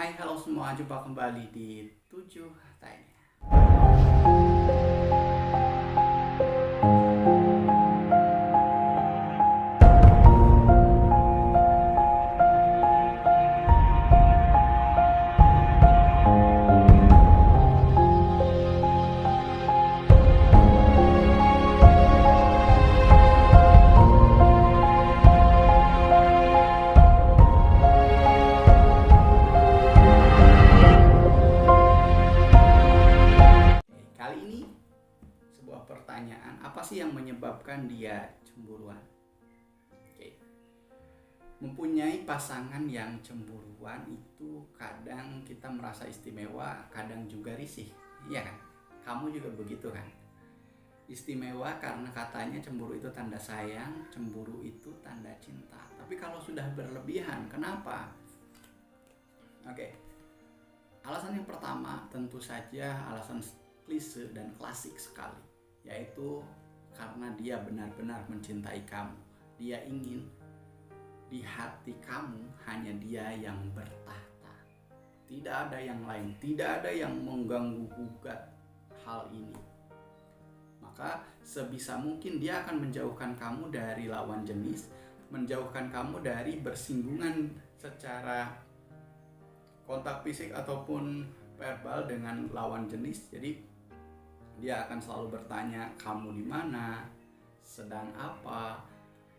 Hai, halo semua, jumpa kembali di 7 Tanya. Kali ini sebuah pertanyaan, apa sih yang menyebabkan dia cemburuan? Oke. Mempunyai pasangan yang cemburuan itu kadang kita merasa istimewa, kadang juga risih. Iya kan? Kamu juga begitu kan? Istimewa karena katanya cemburu itu tanda sayang, cemburu itu tanda cinta. Tapi kalau sudah berlebihan, kenapa? Oke. Alasan yang pertama tentu saja alasan klise dan klasik sekali, yaitu karena dia benar-benar mencintai kamu. Dia ingin di hati kamu hanya dia yang bertahta. Tidak ada yang lain, tidak ada yang mengganggu-gugat hal ini. Maka sebisa mungkin dia akan menjauhkan kamu dari lawan jenis, menjauhkan kamu dari bersinggungan secara kontak fisik ataupun verbal dengan lawan jenis. Jadi dia akan selalu bertanya, kamu di mana, sedang apa,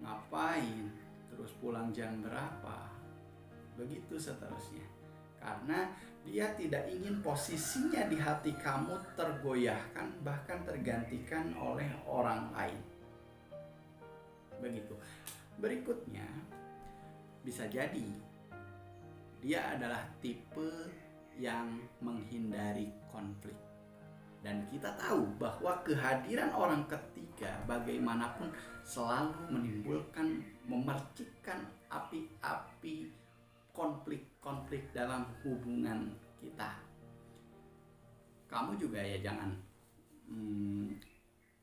ngapain, terus pulang jam berapa, begitu seterusnya. Karena dia tidak ingin posisinya di hati kamu tergoyahkan, bahkan tergantikan oleh orang lain. Begitu. Berikutnya, bisa jadi dia adalah tipe yang menghindari konflik. Dan kita tahu bahwa kehadiran orang ketiga bagaimanapun selalu menimbulkan, memercikkan api-api konflik-konflik dalam hubungan kita. Kamu juga ya jangan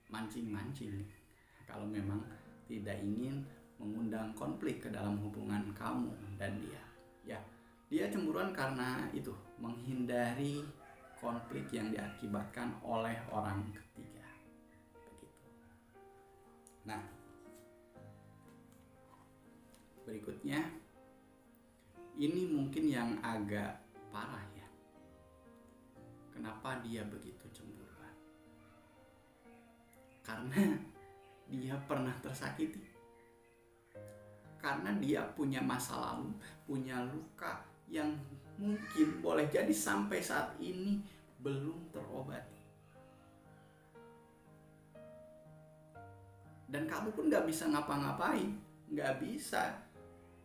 mancing-mancing kalau memang tidak ingin mengundang konflik ke dalam hubungan kamu dan dia. Ya, dia cemburuan karena itu, menghindari konflik yang diakibatkan oleh orang ketiga. Begitu. Nah, berikutnya ini mungkin yang agak parah ya. Kenapa dia begitu cemburuan? Karena dia pernah tersakiti. Karena dia punya masa lalu, punya luka yang mungkin boleh jadi sampai saat ini belum terobati. Dan kamu pun gak bisa ngapa-ngapain, gak bisa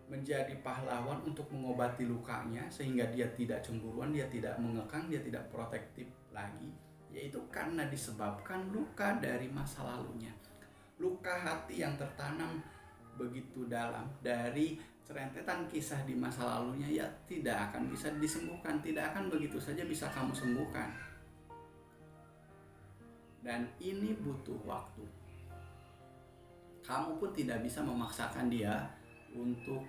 menjadi pahlawan untuk mengobati lukanya sehingga dia tidak cemburuan, dia tidak mengekang, dia tidak protektif lagi. Yaitu karena disebabkan luka dari masa lalunya. Luka hati yang tertanam begitu dalam dari rentetan kisah di masa lalunya, ya tidak akan bisa disembuhkan, tidak akan begitu saja bisa kamu sembuhkan. Dan ini butuh waktu. Kamu pun tidak bisa memaksakan dia untuk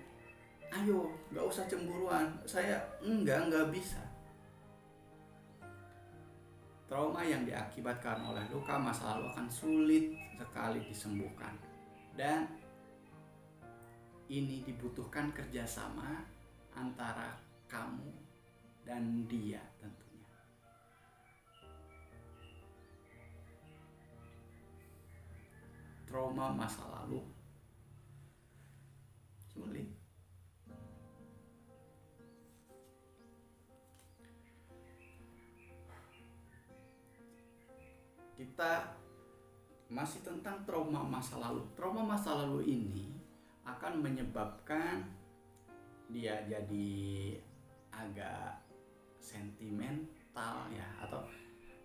ayo gak usah cemburuan, saya enggak bisa. Trauma yang diakibatkan oleh luka masa lalu akan sulit sekali disembuhkan. Dan ini dibutuhkan kerjasama antara kamu dan dia tentunya. Trauma masa lalu sulit. Kita masih tentang trauma masa lalu. Trauma masa lalu ini akan menyebabkan dia jadi agak sentimental ya, atau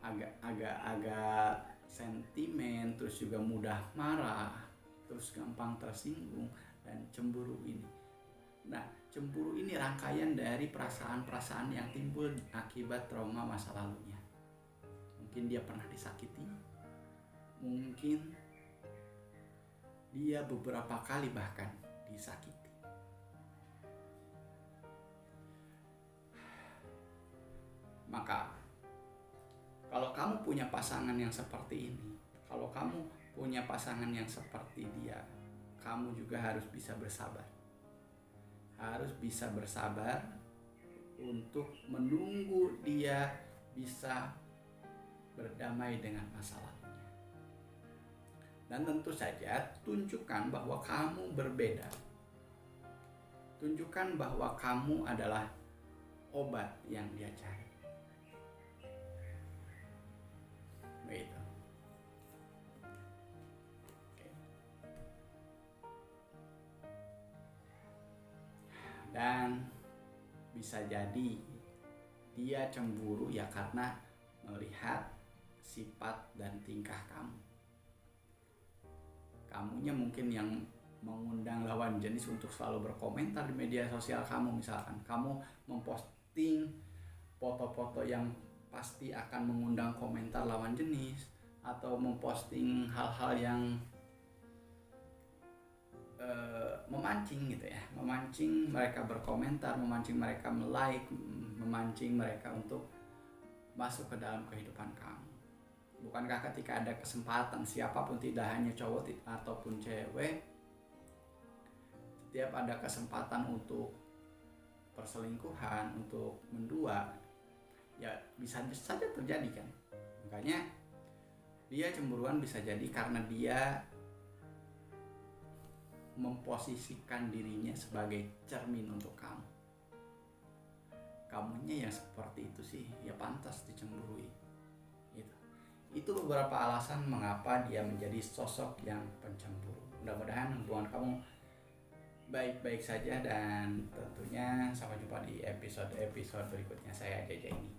agak sentimen, terus juga mudah marah, terus gampang tersinggung dan cemburu ini. Nah, cemburu ini rangkaian dari perasaan-perasaan yang timbul akibat trauma masa lalunya. Mungkin dia pernah disakiti, mungkin dia beberapa kali bahkan disakiti. Maka kalau kamu punya pasangan yang seperti ini, kalau kamu punya pasangan yang seperti dia, kamu juga harus bisa bersabar. Harus bisa bersabar untuk menunggu dia bisa berdamai dengan masalahnya. Dan tentu saja tunjukkan bahwa kamu berbeda. Tunjukkan bahwa kamu adalah obat yang dia cari. Begitu. Oke. Dan bisa jadi dia cemburu ya karena melihat sifat dan tingkah kamu. Kamunya mungkin yang mengundang lawan jenis untuk selalu berkomentar di media sosial kamu. Misalkan kamu memposting foto-foto yang pasti akan mengundang komentar lawan jenis, atau memposting hal-hal yang memancing gitu ya, memancing mereka berkomentar, memancing mereka like, memancing mereka untuk masuk ke dalam kehidupan kamu. Bukankah ketika ada kesempatan, siapapun, tidak hanya cowok ataupun cewek, setiap ada kesempatan untuk perselingkuhan, untuk mendua, ya bisa saja terjadi kan. Makanya dia cemburuan bisa jadi karena dia memposisikan dirinya sebagai cermin untuk kamu. Kamunya yang seperti itu sih, ya pantas dicemburui. Gitu. Itu beberapa alasan mengapa dia menjadi sosok yang pencemburu. Mudah-mudahan hubungan kamu baik-baik saja, dan tentunya sampai jumpa di episode berikutnya. Saya JJ ini.